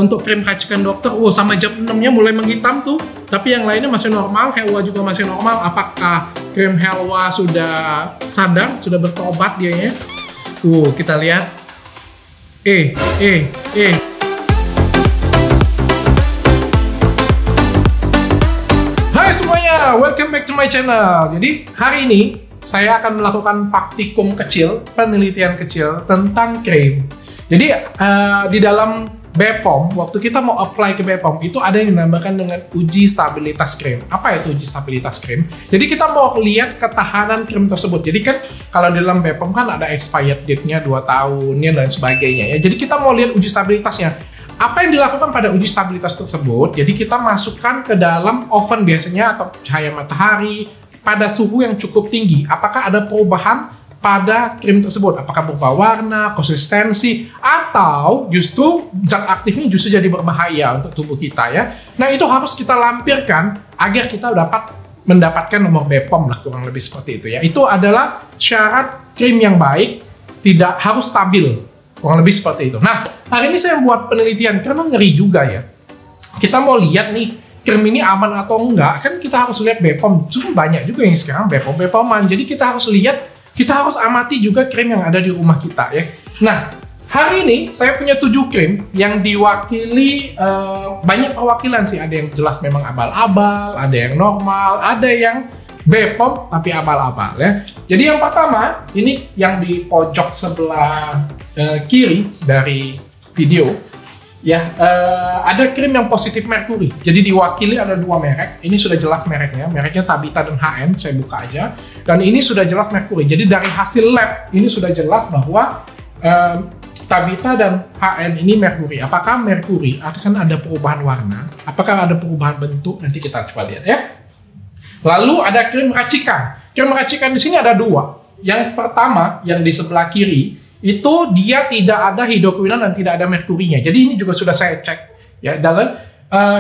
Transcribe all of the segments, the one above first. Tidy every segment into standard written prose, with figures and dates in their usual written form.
untuk krim racikan dokter, sama jam 6-nya mulai menghitam tuh. Tapi yang lainnya masih normal, Helwa juga masih normal. Apakah krim Helwa sudah sadar, sudah bertobat dianya? Kita lihat. Hai semuanya, welcome back to my channel. Jadi hari ini saya akan melakukan praktikum kecil, penelitian kecil tentang krim. Jadi di dalam BPOM, waktu kita mau apply ke BPOM, itu ada yang dinamakan dengan uji stabilitas krim. Apa itu uji stabilitas krim? Jadi kita mau lihat ketahanan krim tersebut. Jadi kan kalau di dalam BPOM kan ada expired date-nya 2 tahun dan sebagainya ya. Jadi kita mau lihat uji stabilitasnya. Apa yang dilakukan pada uji stabilitas tersebut? Jadi kita masukkan ke dalam oven biasanya atau cahaya matahari pada suhu yang cukup tinggi. Apakah ada perubahan pada krim tersebut? Apakah berubah warna, konsistensi, atau justru zat aktifnya justru jadi berbahaya untuk tubuh kita ya? Nah itu harus kita lampirkan agar kita dapat mendapatkan nomor BPOM lah, kurang lebih seperti itu ya. Itu adalah syarat krim yang baik, tidak harus stabil, kurang lebih seperti itu. Nah hari ini saya buat penelitian karena ngeri juga ya. Kita mau lihat nih krim ini aman atau enggak, kan kita harus lihat BPOM. Cuma banyak juga yang sekarang BPOM-BPOM-an, jadi kita harus lihat. Kita harus amati juga krim yang ada di rumah kita ya. Nah, hari ini saya punya 7 krim yang diwakili banyak perwakilan sih. Ada yang jelas memang abal-abal, ada yang normal, ada yang BPOM tapi abal-abal ya. Jadi yang pertama, ini yang di pojok sebelah kiri dari video ya, ada krim yang positif merkuri. Jadi diwakili ada 2 merek. Ini sudah jelas mereknya Tabita dan HN. Saya buka aja. Dan ini sudah jelas merkuri. Jadi dari hasil lab ini sudah jelas bahwa Tabita dan HN ini merkuri. Apakah merkuri akan ada perubahan warna? Apakah ada perubahan bentuk? Nanti kita coba lihat ya. Lalu ada krim racikan. Krim racikan di sini ada 2. Yang pertama yang di sebelah kiri itu dia tidak ada hidroquinon dan tidak ada merkurinya. Jadi ini juga sudah saya cek ya. Dalam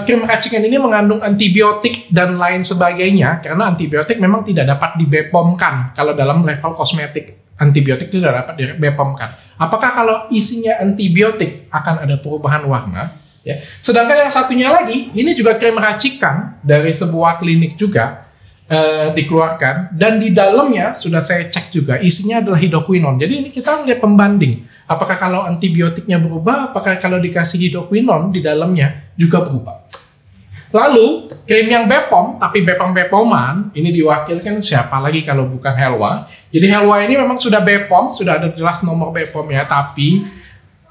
krim racikan ini mengandung antibiotik dan lain sebagainya, karena antibiotik memang tidak dapat di BPOM-kan. Kalau dalam level kosmetik, antibiotik tidak dapat di BPOM-kan. Apakah kalau isinya antibiotik akan ada perubahan warna? Ya. Sedangkan yang satunya lagi, ini juga krim racikan dari sebuah klinik juga, dikeluarkan, dan di dalamnya sudah saya cek juga isinya adalah hidroquinon. Jadi ini kita lihat pembanding, apakah kalau antibiotiknya berubah, apakah kalau dikasih hidroquinon di dalamnya juga berubah. Lalu krim yang BPOM tapi BPOM-BPOM-an ini diwakilkan siapa lagi kalau bukan Helwa. Jadi Helwa ini memang sudah BPOM, sudah ada jelas nomor BPOM ya, tapi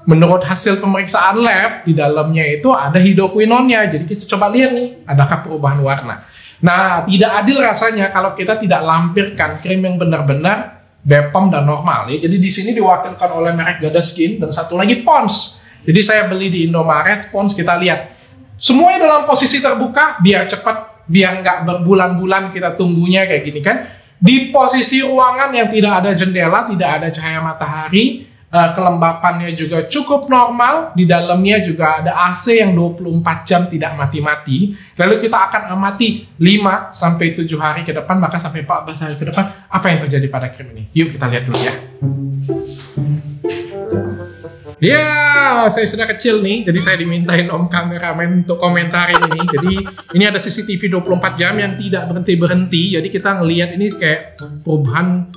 menurut hasil pemeriksaan lab di dalamnya itu ada hidroquinonnya. Jadi kita coba lihat nih, adakah perubahan warna. Nah, tidak adil rasanya kalau kita tidak lampirkan krim yang benar-benar BPOM dan normal ya. Jadi di sini diwakilkan oleh merek Gada Skin dan satu lagi Pond's. Jadi saya beli di Indomaret, Pond's, kita lihat. Semuanya dalam posisi terbuka biar cepat, biar nggak berbulan-bulan kita tunggunya kayak gini kan. Di posisi ruangan yang tidak ada jendela, tidak ada cahaya matahari, kelembapannya juga cukup normal, di dalamnya juga ada AC yang 24 jam tidak mati-mati. Lalu kita akan amati 5-7 hari ke depan, maka sampai 14 hari ke depan, apa yang terjadi pada krim ini. Yuk kita lihat dulu ya. Ya, saya sudah kecil nih, jadi saya dimintain om kameramen untuk komentarin ini. Jadi ini ada CCTV 24 jam yang tidak berhenti-berhenti. Jadi kita ngelihat ini kayak perubahan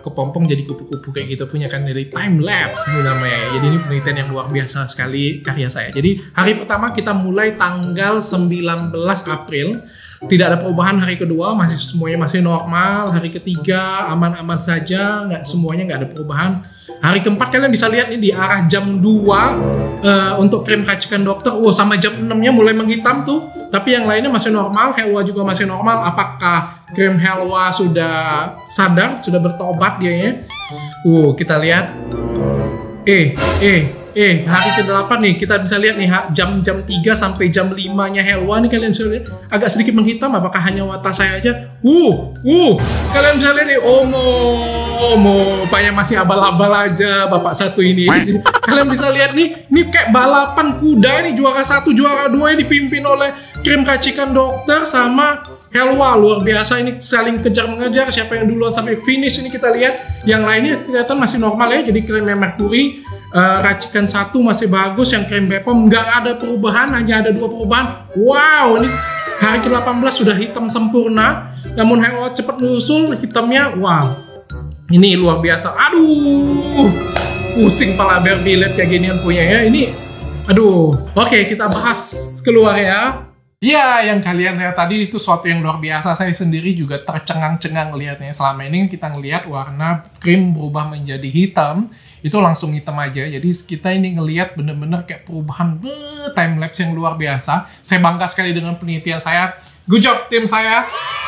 kepompong jadi kupu-kupu kayak gitu punya kan, dari time lapse ini namanya. Jadi ini penelitian yang luar biasa sekali karya saya. Jadi hari pertama kita mulai tanggal 19 April. Tidak ada perubahan. Hari kedua masih semuanya masih normal. Hari ketiga aman-aman saja, semuanya nggak ada perubahan. Hari keempat kalian bisa lihat nih di arah jam 2 untuk krim racikan dokter, sama jam 6-nya mulai menghitam tuh. Tapi yang lainnya masih normal, Helwa juga masih normal. Apakah krim Helwa sudah sadar, sudah bertobat dianya? Kita lihat. Hari ke-8 nih, kita bisa lihat nih jam 3 sampai jam 5-nya Helwa nih, kalian bisa lihat agak sedikit menghitam. Apakah hanya mata saya aja? Kalian bisa lihat nih, rupanya masih abal-abal aja bapak satu ini. Jadi, kalian bisa lihat nih, ini kayak balapan kuda nih, juara 1, juara 2 yang dipimpin oleh krim racikan dokter sama Helwa. Luar biasa, ini saling kejar-mengejar siapa yang duluan sampai finish. Ini kita lihat, yang lainnya kelihatan masih normal ya. Jadi krim yang merkuri racikan 1 masih bagus, yang krim Bepom nggak ada perubahan, hanya ada 2 perubahan. Wow, ini hari ke-18 sudah hitam sempurna, namun Helwa cepat menyusul hitamnya. Wow, ini luar biasa. Aduh, pusing pala Barbie lihat kayak ginian punya ya. Ini, aduh. Oke, kita bahas keluar ya. Ya, yang kalian lihat tadi itu suatu yang luar biasa. Saya sendiri juga tercengang-cengang lihatnya. Selama ini kita ngelihat warna krim berubah menjadi hitam, itu langsung hitam aja. Jadi kita ini ngelihat bener-bener kayak perubahan time lapse yang luar biasa. Saya bangga sekali dengan penelitian saya. Good job tim saya.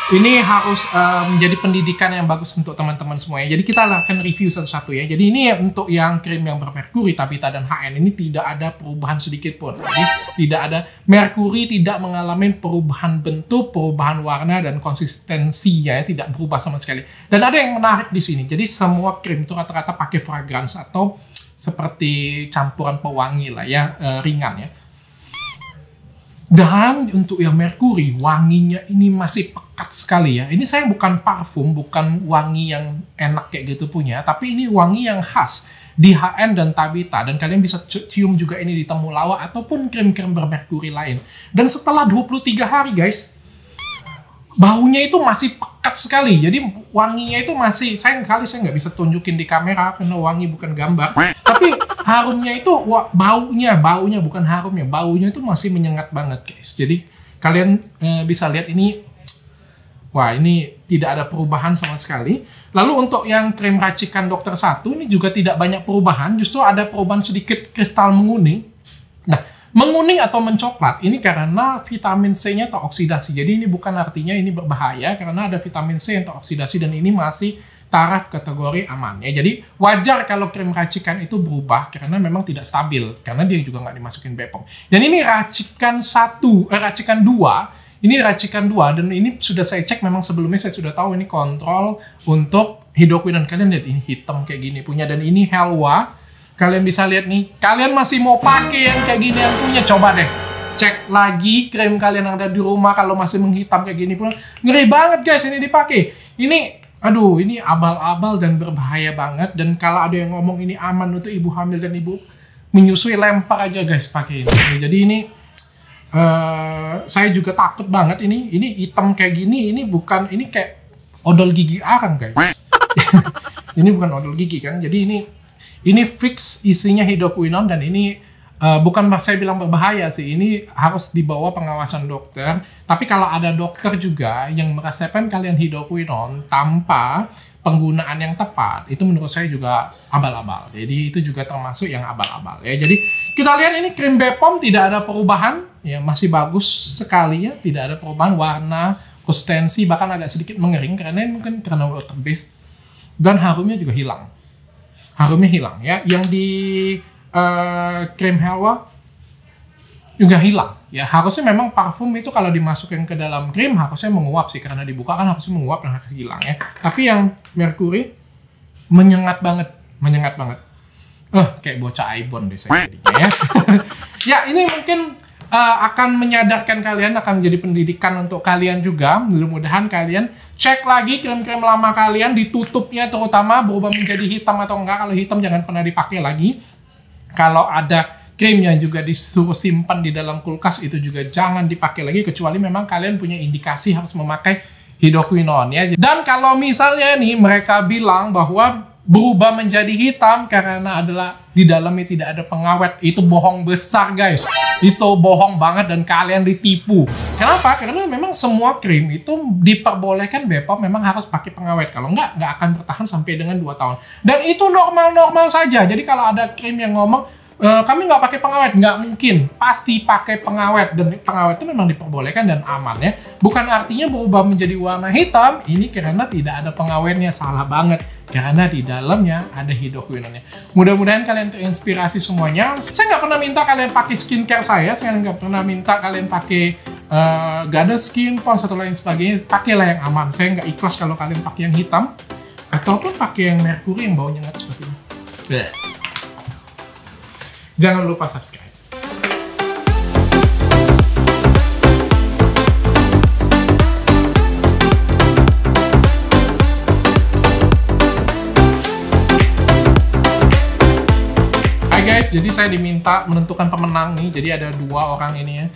Ini harus menjadi pendidikan yang bagus untuk teman-teman semuanya. Jadi kita akan review satu-satu ya. Jadi ini untuk yang krim yang bermerkuri, Tabitha dan HN ini tidak ada perubahan sedikit pun. Jadi tidak ada merkuri, tidak mengalami perubahan bentuk, perubahan warna dan konsistensinya ya, tidak berubah sama sekali. Dan ada yang menarik di sini. Jadi semua krim itu rata-rata pakai fragrance atau seperti campuran pewangi lah ya, ringan ya. Dan untuk yang merkuri, wanginya ini masih pekat sekali ya. Ini saya bukan parfum, bukan wangi yang enak kayak gitu punya, tapi ini wangi yang khas di HN dan Tabitha. Dan kalian bisa cium juga ini di Temulawak ataupun krim-krim bermerkuri lain. Dan setelah 23 hari guys, baunya itu masih pekat sekali. Jadi wanginya itu masih, saya nggak bisa tunjukin di kamera karena wangi bukan gambar. Tapi harumnya itu, baunya bukan harumnya, baunya itu masih menyengat banget guys. Jadi kalian bisa lihat ini, wah ini tidak ada perubahan sama sekali. Lalu untuk yang krim racikan Dokter 1 ini juga tidak banyak perubahan, justru ada perubahan sedikit kristal menguning. Nah, menguning atau mencoklat ini karena vitamin C-nya teroksidasi. Jadi ini bukan artinya ini berbahaya karena ada vitamin C yang teroksidasi dan ini masih taraf kategori aman ya. Jadi wajar kalau krim racikan itu berubah karena memang tidak stabil karena dia juga nggak dimasukin Bepom. Dan ini racikan 2, ini racikan 2 dan ini sudah saya cek, memang sebelumnya saya sudah tahu ini kontrol untuk hidroquinon. Kalian lihat ini hitam kayak gini punya, dan ini Helwa. Kalian bisa lihat nih, kalian masih mau pakai yang kayak gini yang punya, coba deh cek lagi krim kalian yang ada di rumah kalau masih menghitam kayak gini pun. Ngeri banget guys ini dipakai. Ini, aduh, ini abal-abal dan berbahaya banget. Dan kalau ada yang ngomong ini aman untuk ibu hamil dan ibu menyusui, lempar aja guys pakai ini. Jadi ini, saya juga takut banget ini hitam kayak gini. Ini bukan, ini kayak odol gigi arang guys. Ini bukan odol gigi kan, jadi ini fix isinya hidroquinon dan ini bukan saya bilang berbahaya sih, ini harus dibawa pengawasan dokter. Tapi kalau ada dokter juga yang meresepkan kalian hidroquinon tanpa penggunaan yang tepat, itu menurut saya juga abal-abal. Jadi itu juga termasuk yang abal-abal ya. Jadi kita lihat ini krim Bepom tidak ada perubahan, ya masih bagus sekali ya, tidak ada perubahan warna, konsistensi bahkan agak sedikit mengering karena mungkin karena water base, dan harumnya juga hilang. Harumnya hilang ya. Yang di krim Helwa juga hilang ya. Harusnya memang parfum itu kalau dimasukkan ke dalam krim harusnya menguap sih, karena dibuka kan harusnya menguap dan harus hilang ya. Tapi yang merkuri menyengat banget, kayak bocah Aibon deh saya jadinya ya. Ya ini mungkin akan menyadarkan kalian, akan menjadi pendidikan untuk kalian juga. Mudah-mudahan kalian cek lagi krim-krim lama kalian, ditutupnya terutama berubah menjadi hitam atau enggak. Kalau hitam jangan pernah dipakai lagi. Kalau ada krim yang juga disuruh simpan di dalam kulkas, itu juga jangan dipakai lagi, kecuali memang kalian punya indikasi harus memakai hidroquinon ya. Dan kalau misalnya nih mereka bilang bahwa berubah menjadi hitam karena adalah di dalamnya tidak ada pengawet, itu bohong besar guys. Itu bohong banget dan kalian ditipu. Kenapa? Karena memang semua krim itu diperbolehkan Bepom memang harus pakai pengawet. Kalau nggak akan bertahan sampai dengan 2 tahun. Dan itu normal-normal saja. Jadi kalau ada krim yang ngomong kami nggak pakai pengawet, nggak mungkin, pasti pakai pengawet. Dan pengawet itu memang diperbolehkan dan aman ya. Bukan artinya berubah menjadi warna hitam ini karena tidak ada pengawetnya, salah banget. Karena di dalamnya ada hidroquinonnya. Mudah-mudahan kalian terinspirasi semuanya. Saya nggak pernah minta kalian pakai skincare saya nggak pernah minta kalian pakai Gada Skin, Pond's atau lain sebagainya. Pakailah yang aman. Saya nggak ikhlas kalau kalian pakai yang hitam ataupun pakai yang merkuri yang baunya nyengat seperti ini. Jangan lupa subscribe. guys, jadi saya diminta menentukan pemenang nih. Jadi ada 2 orang ini ya,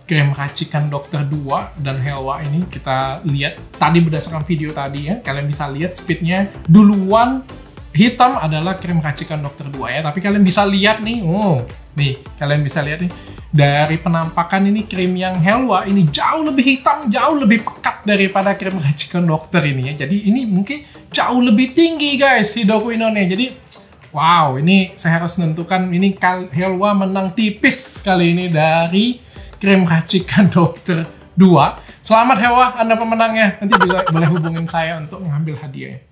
Krim Racikan Dokter 2 dan Helwa ini. Kita lihat tadi berdasarkan video tadi ya, kalian bisa lihat speednya duluan hitam adalah Krim Racikan Dokter 2 ya. Tapi kalian bisa lihat nih, nih kalian bisa lihat nih dari penampakan ini krim yang Helwa ini jauh lebih hitam, jauh lebih pekat daripada Krim Racikan Dokter ini ya. Jadi ini mungkin jauh lebih tinggi guys hidroquinone. Jadi wow, ini saya harus menentukan ini Helwa menang tipis kali ini dari Krim Racikan Dokter 2. Selamat Helwa, Anda pemenangnya. Nanti bisa boleh hubungin saya untuk mengambil hadiahnya.